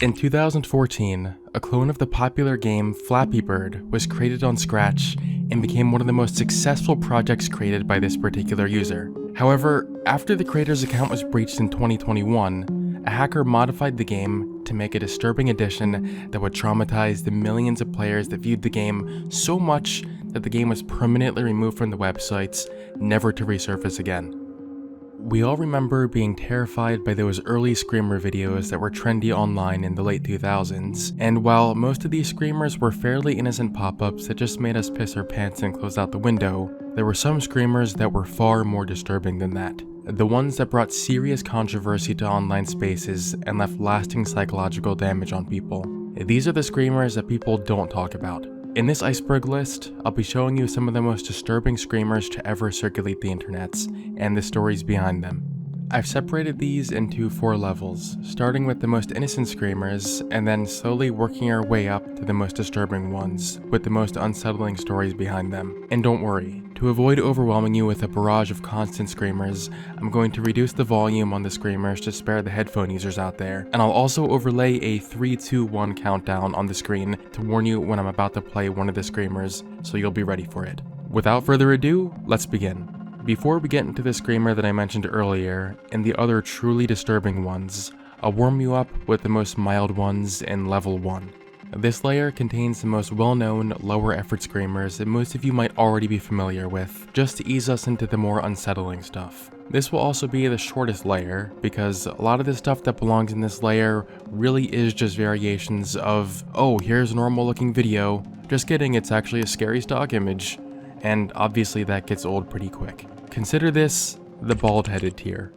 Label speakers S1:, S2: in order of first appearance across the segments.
S1: In 2014, a clone of the popular game Flappy Bird was created on Scratch and became one of the most successful projects created by this particular user. However, after the creator's account was breached in 2021, a hacker modified the game to make a disturbing edition that would traumatize the millions of players that viewed the game so much that the game was permanently removed from the websites, never to resurface again. We all remember being terrified by those early screamer videos that were trendy online in the late 2000s, and while most of these screamers were fairly innocent pop-ups that just made us piss our pants and close out the window, there were some screamers that were far more disturbing than that. The ones that brought serious controversy to online spaces and left lasting psychological damage on people. These are the screamers that people don't talk about. In this iceberg list, I'll be showing you some of the most disturbing screamers to ever circulate the internets, and the stories behind them. I've separated these into 4 levels, starting with the most innocent screamers, and then slowly working our way up to the most disturbing ones, with the most unsettling stories behind them. And don't worry, to avoid overwhelming you with a barrage of constant screamers, I'm going to reduce the volume on the screamers to spare the headphone users out there, and I'll also overlay a 3, 2, 1 countdown on the screen to warn you when I'm about to play one of the screamers, so you'll be ready for it. Without further ado, let's begin. Before we get into the screamer that I mentioned earlier, and the other truly disturbing ones, I'll warm you up with the most mild ones in level 1. This layer contains the most well-known, lower-effort screamers that most of you might already be familiar with, just to ease us into the more unsettling stuff. This will also be the shortest layer, because a lot of the stuff that belongs in this layer really is just variations of, oh, here's a normal-looking video, just kidding, it's actually a scary stock image, and obviously that gets old pretty quick. Consider this the bald-headed tier.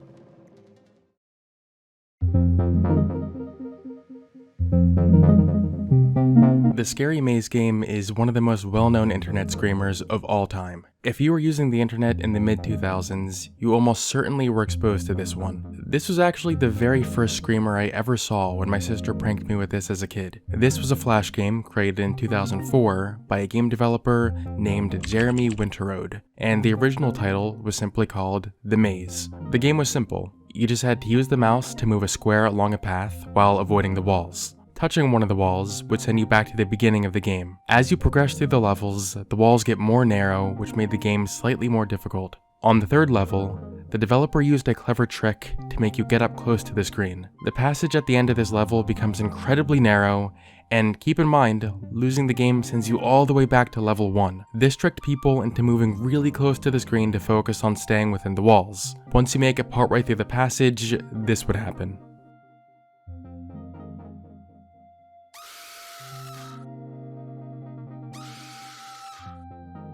S1: The Scary Maze game is one of the most well-known internet screamers of all time. If you were using the internet in the mid-2000s, you almost certainly were exposed to this one. This was actually the very first screamer I ever saw when my sister pranked me with this as a kid. This was a flash game created in 2004 by a game developer named Jeremy Winterode, and the original title was simply called The Maze. The game was simple. You just had to use the mouse to move a square along a path while avoiding the walls. Touching one of the walls would send you back to the beginning of the game. As you progress through the levels, the walls get more narrow, which made the game slightly more difficult. On the 3rd level, the developer used a clever trick to make you get up close to the screen. The passage at the end of this level becomes incredibly narrow, and keep in mind, losing the game sends you all the way back to level 1. This tricked people into moving really close to the screen to focus on staying within the walls. Once you make it partway through the passage, this would happen.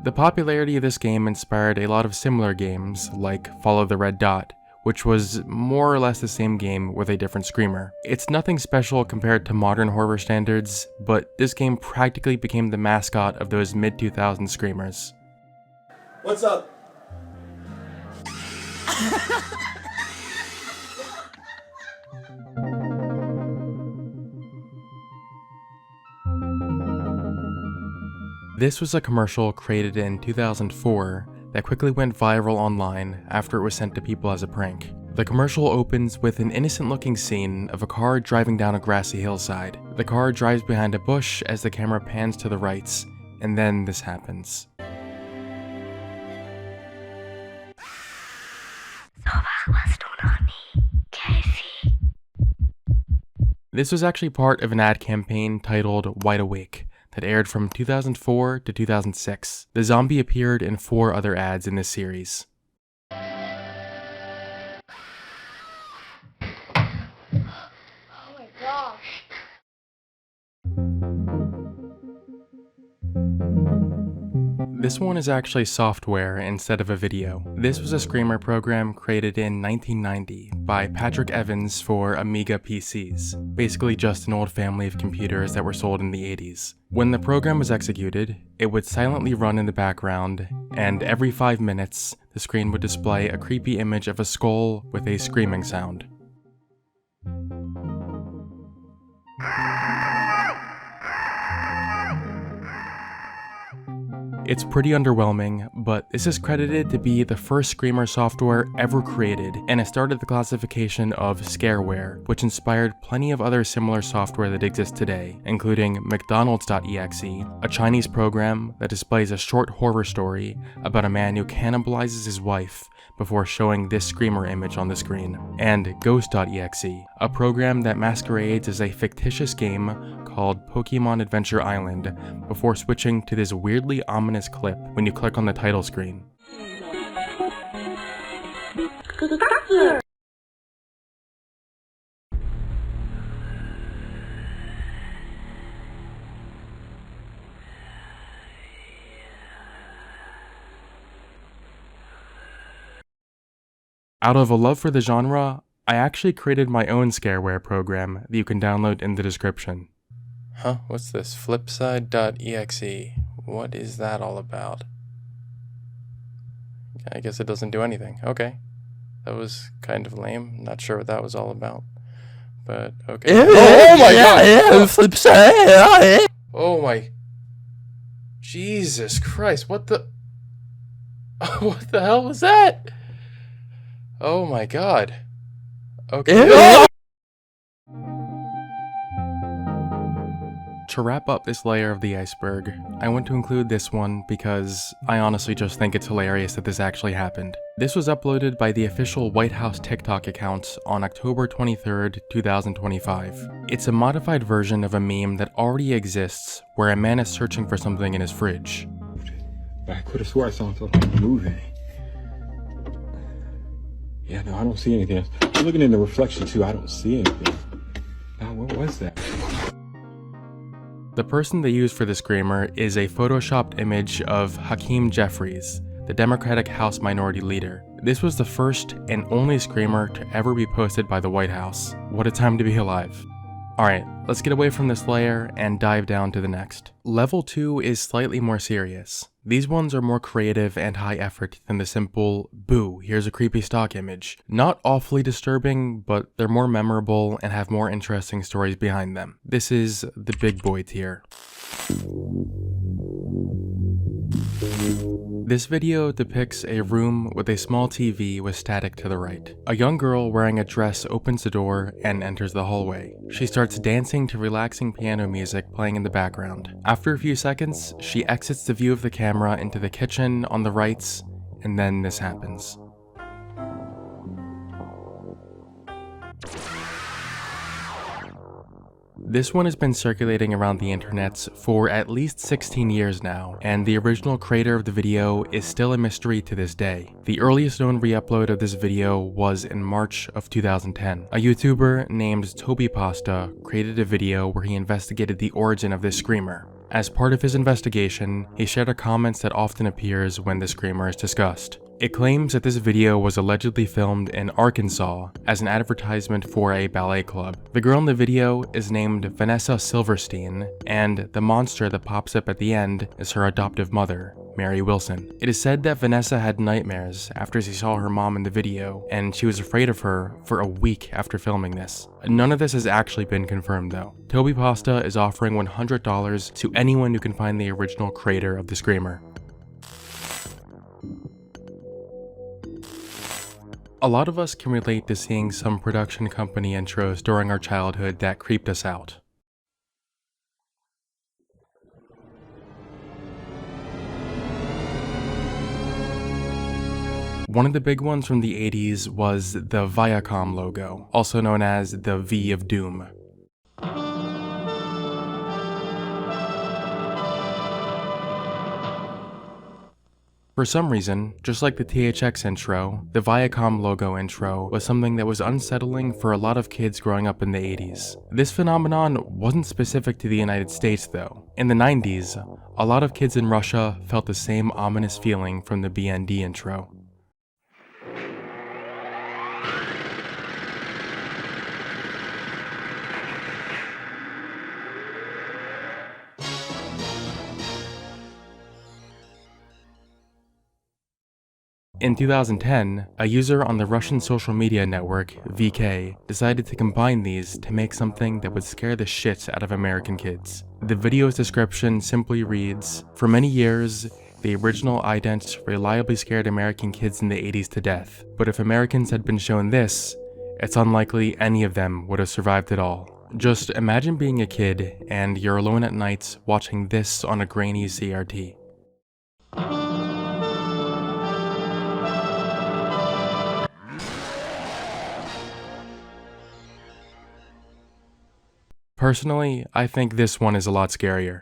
S1: The popularity of this game inspired a lot of similar games, like Follow the Red Dot, which was more or less the same game with a different screamer. It's nothing special compared to modern horror standards, but this game practically became the mascot of those mid-2000s screamers.
S2: What's up?
S1: This was a commercial created in 2004 that quickly went viral online after it was sent to people as a prank. The commercial opens with an innocent-looking scene of a car driving down a grassy hillside. The car drives behind a bush as the camera pans to the right, and then this happens. This was actually part of an ad campaign titled Wide Awake that aired from 2004 to 2006. The zombie appeared in 4 other ads in this series.
S3: Oh my gosh.
S1: This one is actually software instead of a video. This was a screamer program created in 1990 by Patrick Evans for Amiga PCs, basically just an old family of computers that were sold in the 80s. When the program was executed, it would silently run in the background, and every 5 minutes, the screen would display a creepy image of a skull with a screaming sound. It's pretty underwhelming, but this is credited to be the first Screamer software ever created, and it started the classification of scareware, which inspired plenty of other similar software that exists today, including McDonald's.exe, a Chinese program that displays a short horror story about a man who cannibalizes his wife before showing this Screamer image on the screen, and Ghost.exe, a program that masquerades as a fictitious game called Pokemon Adventure Island before switching to this weirdly ominous clip when you click on the title screen. Out of a love for the genre, I actually created my own scareware program that you can download in the description. Huh? What's this? Flipside.exe. What is that all about? I guess it doesn't do anything. Okay. That was kind of lame. Not sure what that was all about. But, okay. Oh my god! Flipside! Oh my... Jesus Christ, what the... What the hell was that? Oh my god. Okay. To wrap up this layer of the iceberg, I want to include this one because I honestly just think it's hilarious that this actually happened. This was uploaded by the official White House TikTok account on October 23rd, 2025. It's a modified version of a meme that already exists where a man is searching for something in his fridge.
S4: I could have swore I saw something moving. Yeah, no, I don't see anything. I'm looking in the reflection too, I don't see anything. Now, what was that?
S1: The person they used for the Screamer is a photoshopped image of Hakeem Jeffries, the Democratic House Minority Leader. This was the first and only Screamer to ever be posted by the White House. What a time to be alive. Alright, let's get away from this layer and dive down to the next. Level 2 is slightly more serious. These ones are more creative and high effort than the simple, boo, here's a creepy stock image. Not awfully disturbing, but they're more memorable and have more interesting stories behind them. This is the big boy tier. This video depicts a room with a small TV with static to the right. A young girl wearing a dress opens the door and enters the hallway. She starts dancing to relaxing piano music playing in the background. After a few seconds, she exits the view of the camera into the kitchen on the right, and then this happens. This one has been circulating around the internet for at least 16 years now, and the original creator of the video is still a mystery to this day. The earliest known re-upload of this video was in March of 2010. A YouTuber named Toby Pasta created a video where he investigated the origin of this Screamer. As part of his investigation, he shared a comment that often appears when the Screamer is discussed. It claims that this video was allegedly filmed in Arkansas as an advertisement for a ballet club. The girl in the video is named Vanessa Silverstein, and the monster that pops up at the end is her adoptive mother, Mary Wilson. It is said that Vanessa had nightmares after she saw her mom in the video, and she was afraid of her for a week after filming this. None of this has actually been confirmed though. Toby Pasta is offering $100 to anyone who can find the original creator of the Screamer. A lot of us can relate to seeing some production company intros during our childhood that creeped us out. One of the big ones from the 80s was the Viacom logo, also known as the V of Doom. For some reason, just like the THX intro, the Viacom logo intro was something that was unsettling for a lot of kids growing up in the 80s. This phenomenon wasn't specific to the United States though. In the 90s, a lot of kids in Russia felt the same ominous feeling from the BND intro. In 2010, a user on the Russian social media network, VK, decided to combine these to make something that would scare the shit out of American kids. The video's description simply reads, "For many years, the original ident reliably scared American kids in the 80s to death, but if Americans had been shown this, it's unlikely any of them would have survived at all. Just imagine being a kid and you're alone at night watching this on a grainy CRT. Personally, I think this one is a lot scarier.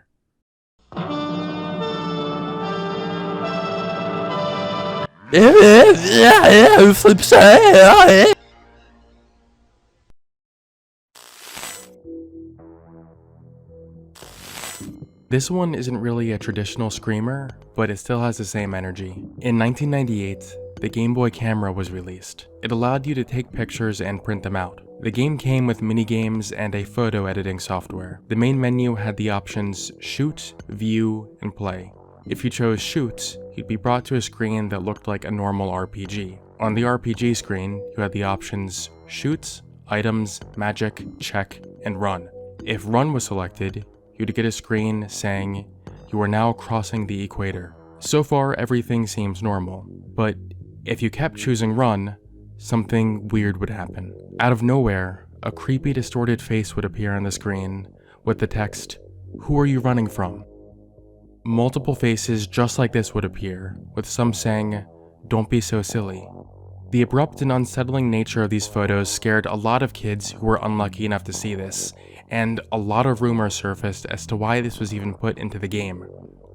S1: This one isn't really a traditional screamer, but it still has the same energy. In 1998, the Game Boy camera was released. It allowed you to take pictures and print them out. The game came with minigames and a photo editing software. The main menu had the options Shoot, View, and Play. If you chose Shoot, you'd be brought to a screen that looked like a normal RPG. On the RPG screen, you had the options Shoot, Items, Magic, Check, and Run. If Run was selected, you'd get a screen saying, "You are now crossing the equator." So far, everything seems normal, but if you kept choosing Run, something weird would happen. Out of nowhere, a creepy distorted face would appear on the screen with the text, "Who are you running from?" Multiple faces just like this would appear, with some saying, "Don't be so silly." The abrupt and unsettling nature of these photos scared a lot of kids who were unlucky enough to see this, and a lot of rumors surfaced as to why this was even put into the game.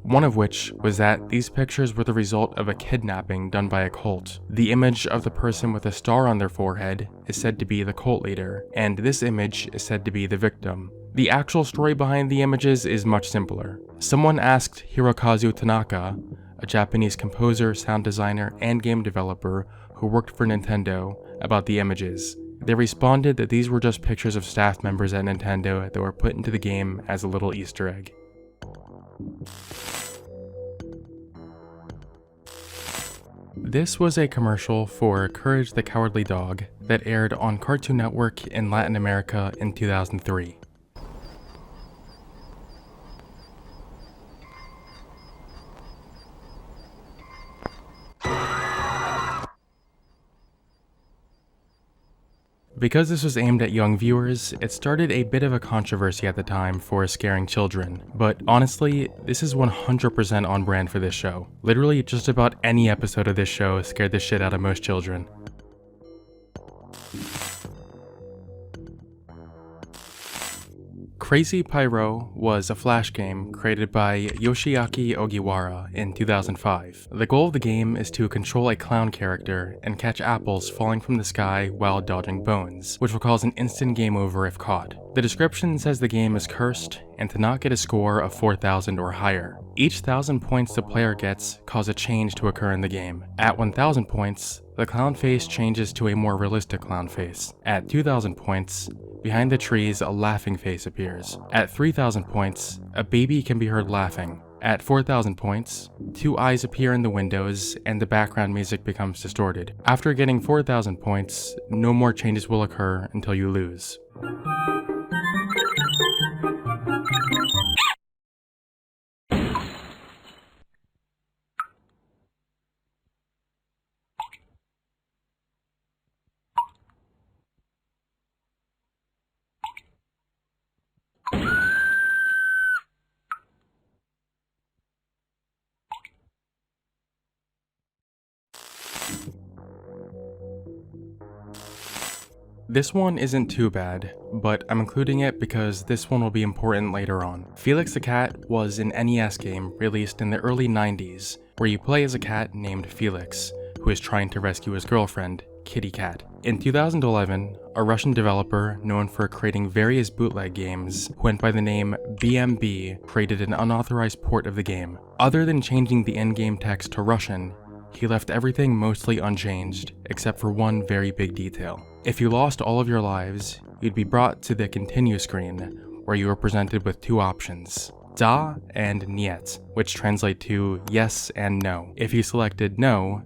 S1: One of which was that these pictures were the result of a kidnapping done by a cult. The image of the person with a star on their forehead is said to be the cult leader, and this image is said to be the victim. The actual story behind the images is much simpler. Someone asked Hirokazu Tanaka, a Japanese composer, sound designer, and game developer who worked for Nintendo, about the images. They responded that these were just pictures of staff members at Nintendo that were put into the game as a little Easter egg. This was a commercial for Courage the Cowardly Dog that aired on Cartoon Network in Latin America in 2003. Because this was aimed at young viewers, it started a bit of a controversy at the time for scaring children, but honestly, this is 100% on brand for this show. Literally, just about any episode of this show scared the shit out of most children. Crazy Pyro was a flash game created by Yoshiaki Ogiwara in 2005. The goal of the game is to control a clown character and catch apples falling from the sky while dodging bones, which will cause an instant game over if caught. The description says the game is cursed and to not get a score of 4,000 or higher. Each 1,000 points the player gets cause a change to occur in the game. At 1,000 points, the clown face changes to a more realistic clown face. At 2,000 points, behind the trees, a laughing face appears. At 3,000 points, a baby can be heard laughing. At 4,000 points, 2 eyes appear in the windows and the background music becomes distorted. After getting 4,000 points, no more changes will occur until you lose. This one isn't too bad, but I'm including it because this one will be important later on. Felix the Cat was an NES game released in the early 90s, where you play as a cat named Felix, who is trying to rescue his girlfriend, Kitty Cat. In 2011, a Russian developer known for creating various bootleg games, who went by the name BMB, created an unauthorized port of the game. Other than changing the in-game text to Russian, he left everything mostly unchanged, except for one very big detail. If you lost all of your lives, you'd be brought to the continue screen, where you were presented with 2 options, Da and Niet, which translate to yes and no. If you selected no,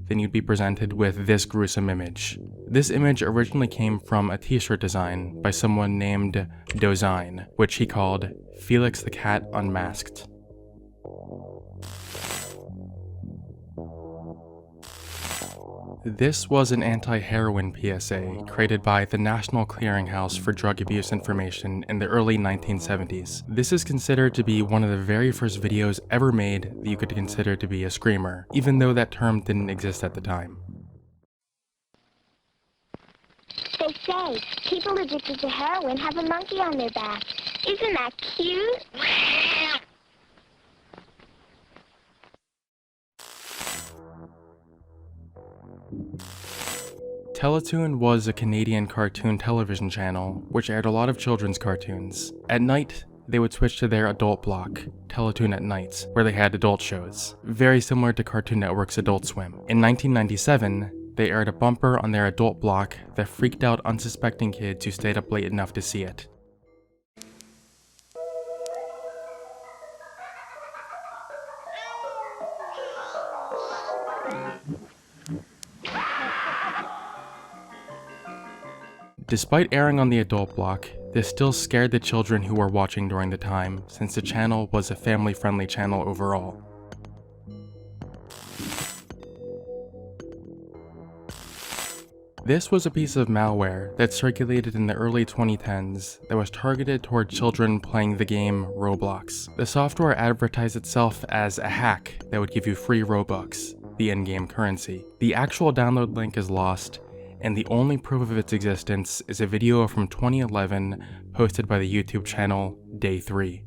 S1: then you'd be presented with this gruesome image. This image originally came from a t-shirt design by someone named Dozine, which he called Felix the Cat Unmasked. This was an anti-heroin PSA created by the National Clearinghouse for Drug Abuse Information in the early 1970s. This is considered to be one of the very first videos ever made that you could consider to be a screamer, even though that term didn't exist at the time.
S3: They say people addicted to heroin have a monkey on their back. Isn't that cute?
S1: Teletoon was a Canadian cartoon television channel which aired a lot of children's cartoons. At night, they would switch to their adult block, Teletoon at Night, where they had adult shows, very similar to Cartoon Network's Adult Swim. In 1997, they aired a bumper on their adult block that freaked out unsuspecting kids who stayed up late enough to see it. Despite airing on the adult block, this still scared the children who were watching during the time, since the channel was a family-friendly channel overall. This was a piece of malware that circulated in the early 2010s that was targeted toward children playing the game Roblox. The software advertised itself as a hack that would give you free Robux, the in-game currency. The actual download link is lost, and the only proof of its existence is a video from 2011 posted by the YouTube channel Day 3.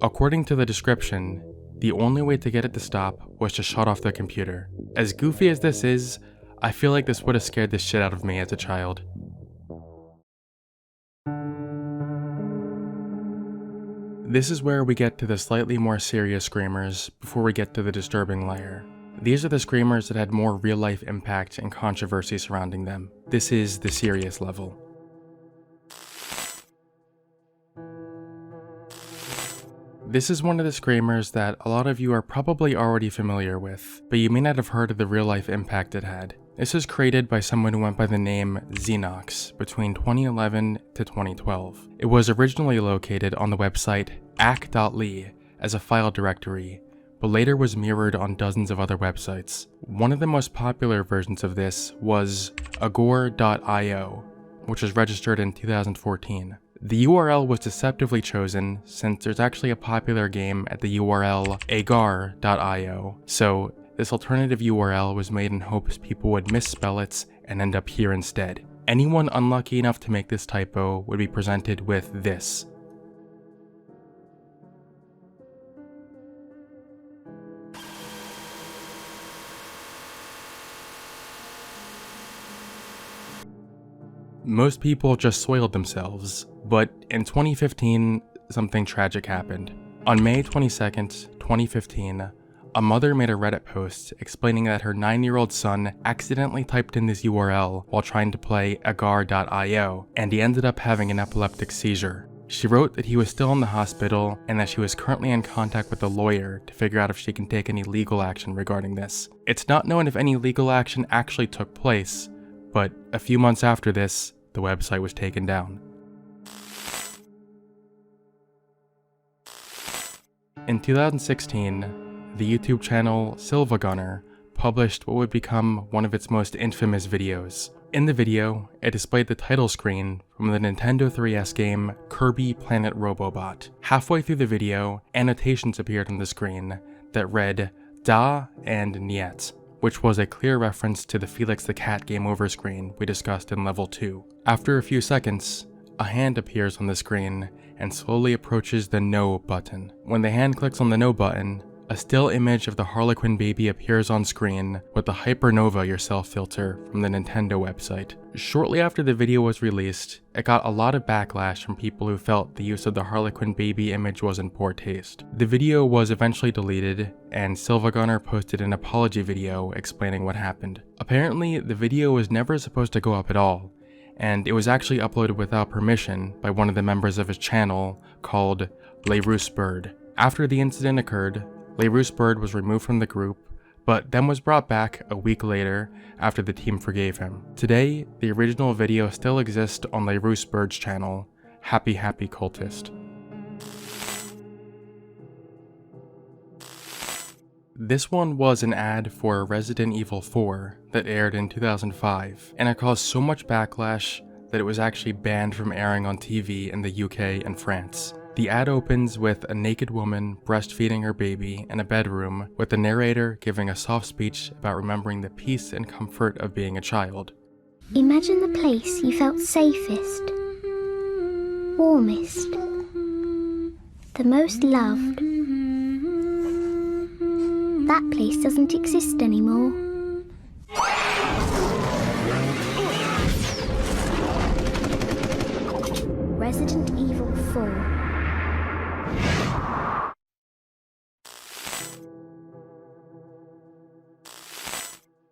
S1: According to the description, the only way to get it to stop was to shut off the computer. As goofy as this is, I feel like this would have scared the shit out of me as a child. This is where we get to the slightly more serious screamers before we get to the disturbing layer. These are the screamers that had more real-life impact and controversy surrounding them. This is the serious level. This is one of the screamers that a lot of you are probably already familiar with, but you may not have heard of the real-life impact it had. This was created by someone who went by the name Xenox between 2011 to 2012. It was originally located on the website ack.ly as a file directory, but later was mirrored on dozens of other websites. One of the most popular versions of this was agor.io, which was registered in 2014. The URL was deceptively chosen since there's actually a popular game at the URL agar.io, so this alternative URL was made in hopes people would misspell it and end up here instead. Anyone unlucky enough to make this typo would be presented with this. Most people just soiled themselves, but in 2015, something tragic happened. On May 22nd, 2015, a mother made a Reddit post explaining that her 9-year-old son accidentally typed in this URL while trying to play agar.io, and he ended up having an epileptic seizure. She wrote that he was still in the hospital and that she was currently in contact with a lawyer to figure out if she can take any legal action regarding this. It's not known if any legal action actually took place, but a few months after this, the website was taken down. In 2016, the YouTube channel Silvagunner published what would become one of its most infamous videos. In the video, it displayed the title screen from the Nintendo 3DS game Kirby Planet Robobot. Halfway through the video, annotations appeared on the screen that read Da and Niet, which was a clear reference to the Felix the Cat game over screen we discussed in level 2. After a few seconds, a hand appears on the screen and slowly approaches the No button. When the hand clicks on the No button, a still image of the Harlequin baby appears on screen with the Hypernova Yourself filter from the Nintendo website. Shortly after the video was released, it got a lot of backlash from people who felt the use of the Harlequin baby image was in poor taste. The video was eventually deleted, and Silvagunner posted an apology video explaining what happened. Apparently, the video was never supposed to go up at all, and it was actually uploaded without permission by one of the members of his channel called LeRooseBird. After the incident occurred, LeRooseBird was removed from the group, but then was brought back a week later after the team forgave him. Today, the original video still exists on LaRousse Bird's channel, Happy Happy Cultist. This one was an ad for Resident Evil 4 that aired in 2005, and it caused so much backlash that it was actually banned from airing on TV in the UK and France. The ad opens with a naked woman breastfeeding her baby in a bedroom, with the narrator giving a soft speech about remembering the peace and comfort of being a child.
S5: Imagine the place you felt safest, warmest, the most loved. That place doesn't exist anymore. Resident Evil 4.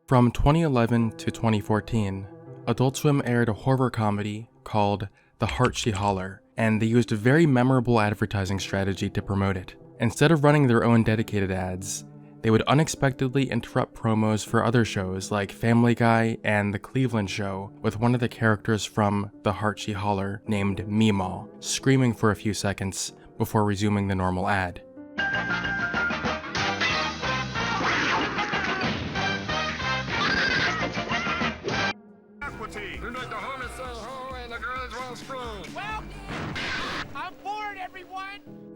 S1: From 2011 to 2014, Adult Swim aired a horror comedy called The Heart She Holler, and they used a very memorable advertising strategy to promote it. Instead of running their own dedicated ads, they would unexpectedly interrupt promos for other shows like Family Guy and The Cleveland Show with one of the characters from The Heart She Holler named Meemaw, screaming for a few seconds before resuming the normal ad.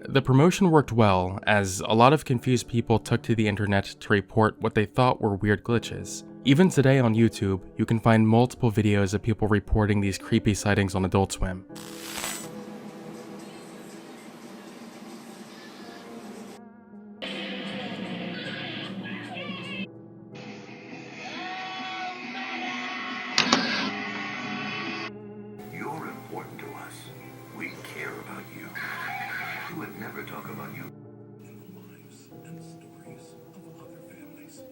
S1: The promotion worked well, as a lot of confused people took to the internet to report what they thought were weird glitches. Even today on YouTube, you can find multiple videos of people reporting these creepy sightings on Adult Swim.
S6: You're important to us. We care about you. We would never talk about you. In the lives and stories of other families.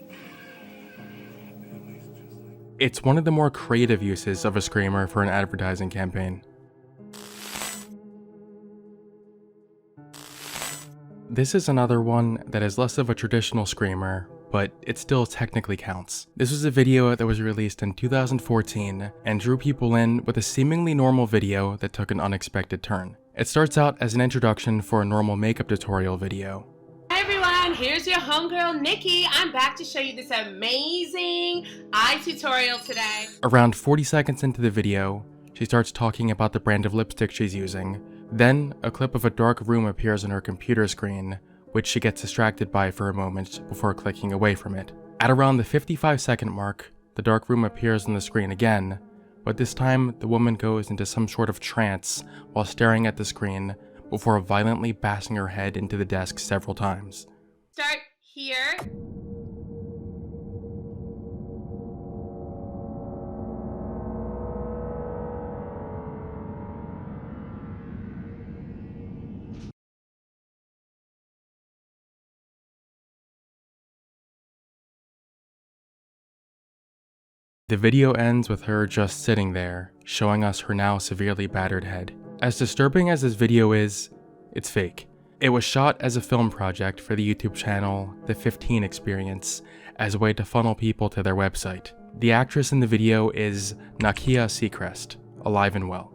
S1: It's one of the more creative uses of a screamer for an advertising campaign. This is another one that is less of a traditional screamer, but it still technically counts. This was a video that was released in 2014 and drew people in with a seemingly normal video that took an unexpected turn. It starts out as an introduction for a normal makeup tutorial video.
S7: Hi everyone, here's your homegirl Nikki. I'm back to show you this amazing eye tutorial today.
S1: Around 40 seconds into the video, she starts talking about the brand of lipstick she's using. Then, a clip of a dark room appears on her computer screen, which she gets distracted by for a moment before clicking away from it. At around the 55-second mark, the dark room appears on the screen again, but this time the woman goes into some sort of trance while staring at the screen before violently bashing her head into the desk several times.
S7: Start here.
S1: The video ends with her just sitting there, showing us her now severely battered head. As disturbing as this video is, it's fake. It was shot as a film project for the YouTube channel The 15 Experience, as a way to funnel people to their website. The actress in the video is Nakia Seacrest, alive and well.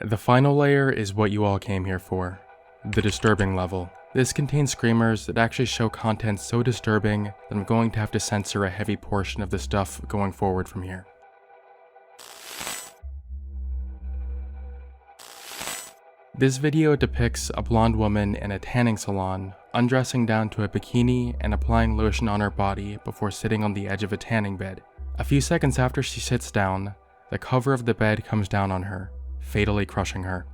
S1: The final layer is what you all came here for, the disturbing level. This contains screamers that actually show content so disturbing that I'm going to have to censor a heavy portion of the stuff going forward from here. This video depicts a blonde woman in a tanning salon, undressing down to a bikini and applying lotion on her body before sitting on the edge of a tanning bed. A few seconds after she sits down, the cover of the bed comes down on her, fatally crushing her.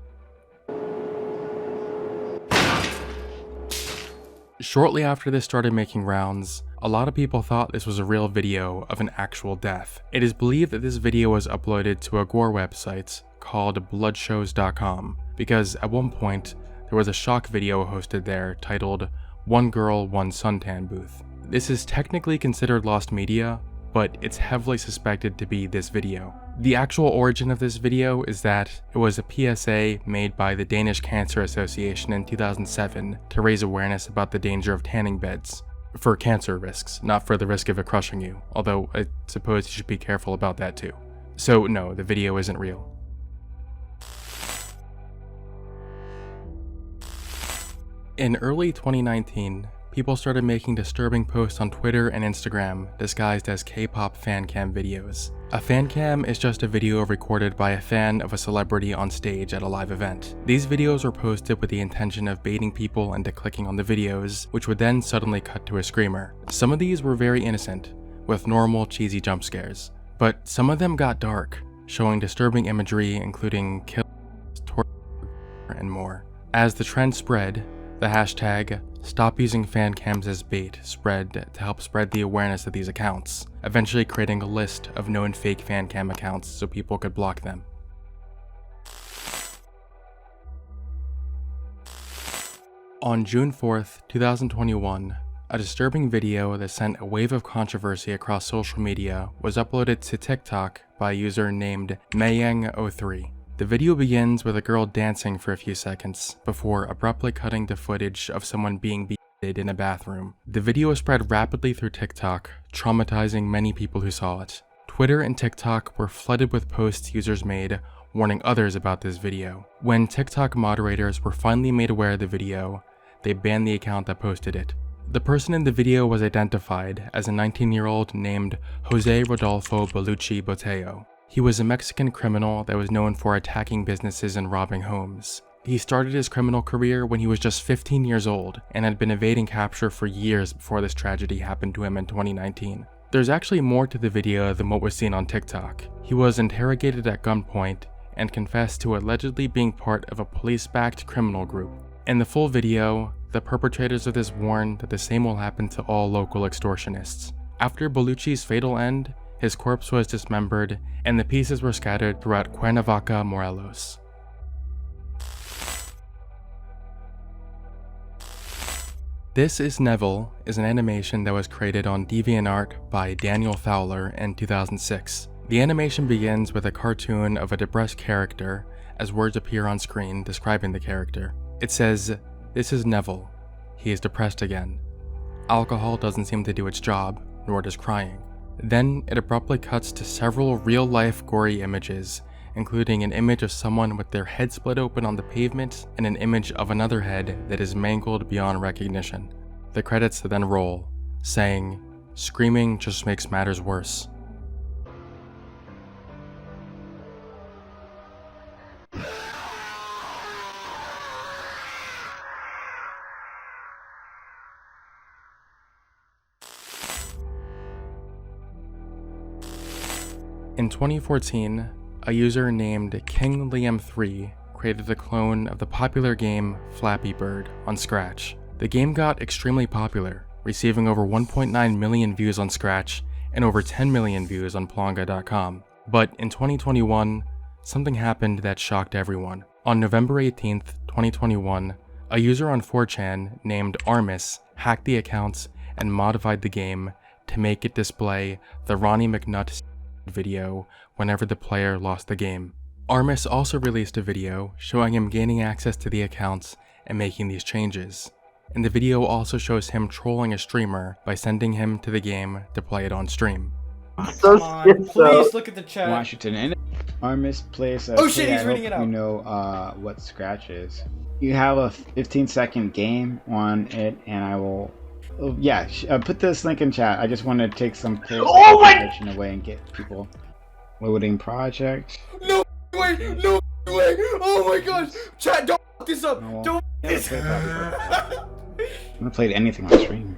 S1: Shortly after this started making rounds, a lot of people thought this was a real video of an actual death. It is believed that this video was uploaded to a gore website called bloodshows.com, because at one point there was a shock video hosted there titled "One Girl, One Suntan Booth." This is technically considered lost media, but it's heavily suspected to be this video. The actual origin of this video is that it was a PSA made by the Danish Cancer Association in 2007 to raise awareness about the danger of tanning beds. For cancer risks, not for the risk of it crushing you, although I suppose you should be careful about that too. So no, the video isn't real. In early 2019, people started making disturbing posts on Twitter and Instagram disguised as K-pop fan cam videos. A fan cam is just a video recorded by a fan of a celebrity on stage at a live event. These videos were posted with the intention of baiting people into clicking on the videos, which would then suddenly cut to a screamer. Some of these were very innocent, with normal cheesy jump scares, but some of them got dark, showing disturbing imagery including kills, torture, and more. As the trend spread, the hashtag "Stop using fan cams as bait" spread to help spread the awareness of these accounts, eventually creating a list of known fake fan cam accounts so people could block them. On June 4th, 2021, a disturbing video that sent a wave of controversy across social media was uploaded to TikTok by a user named Mayang03. The video begins with a girl dancing for a few seconds before abruptly cutting to footage of someone being beheaded in a bathroom. The video spread rapidly through TikTok, traumatizing many people who saw it. Twitter and TikTok were flooded with posts users made warning others about this video. When TikTok moderators were finally made aware of the video, they banned the account that posted it. The person in the video was identified as a 19-year-old named Jose Rodolfo Bellucci Boteo. He was a Mexican criminal that was known for attacking businesses and robbing homes. He started his criminal career when he was just 15 years old and had been evading capture for years before this tragedy happened to him in 2019. There's actually more to the video than what was seen on TikTok. He was interrogated at gunpoint and confessed to allegedly being part of a police-backed criminal group. In the full video, the perpetrators of this warn that the same will happen to all local extortionists. After Bellucci's fatal end, his corpse was dismembered and the pieces were scattered throughout Cuernavaca, Morelos. This is Neville is an animation that was created on DeviantArt by Daniel Fowler in 2006. The animation begins with a cartoon of a depressed character as words appear on screen describing the character. It says, "This is Neville. He is depressed again. Alcohol doesn't seem to do its job, nor does crying." Then it abruptly cuts to several real-life gory images, including an image of someone with their head split open on the pavement and an image of another head that is mangled beyond recognition. The credits then roll, saying, "Screaming just makes matters worse." In 2014, a user named KingLiam3 created a clone of the popular game Flappy Bird on Scratch. The game got extremely popular, receiving over 1.9 million views on Scratch and over 10 million views on Plonga.com. But in 2021, something happened that shocked everyone. On November 18th, 2021, a user on 4chan named Armis hacked the accounts and modified the game to make it display the Ronnie McNutt video whenever the player lost the game. Armis also released a video showing him gaining access to the accounts and making these changes. And the video also shows him trolling a streamer by sending him to the game to play it on stream.
S8: So please look at the chat.
S9: Washington and Armis plays.
S8: Oh shit, he's reading it out.
S9: You know what Scratch is. You have a 15-second game on it, and I will. Yeah, put this link in chat. I just want to take some information away and get people loading project.
S8: No way! No way! Oh my gosh! Chat, don't fuck this up!
S9: No,
S8: Don't this.
S9: I'm gonna play anything on stream.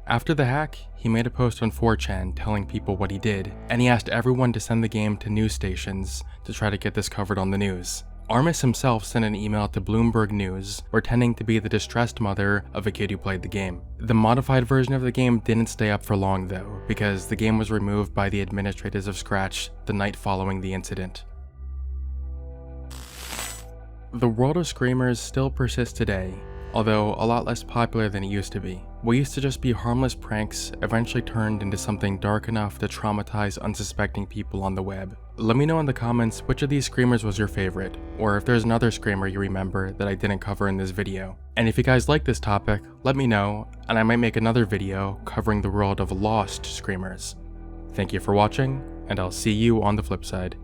S1: After the hack, he made a post on 4chan telling people what he did, and he asked everyone to send the game to news stations to try to get this covered on the news. Armis himself sent an email to Bloomberg News, pretending to be the distressed mother of a kid who played the game. The modified version of the game didn't stay up for long though, because the game was removed by the administrators of Scratch the night following the incident. The world of screamers still persists today, although a lot less popular than it used to be. What used to just be harmless pranks eventually turned into something dark enough to traumatize unsuspecting people on the web. Let me know in the comments which of these screamers was your favorite, or if there's another screamer you remember that I didn't cover in this video. And if you guys like this topic, let me know, and I might make another video covering the world of lost screamers. Thank you for watching, and I'll see you on the flip side.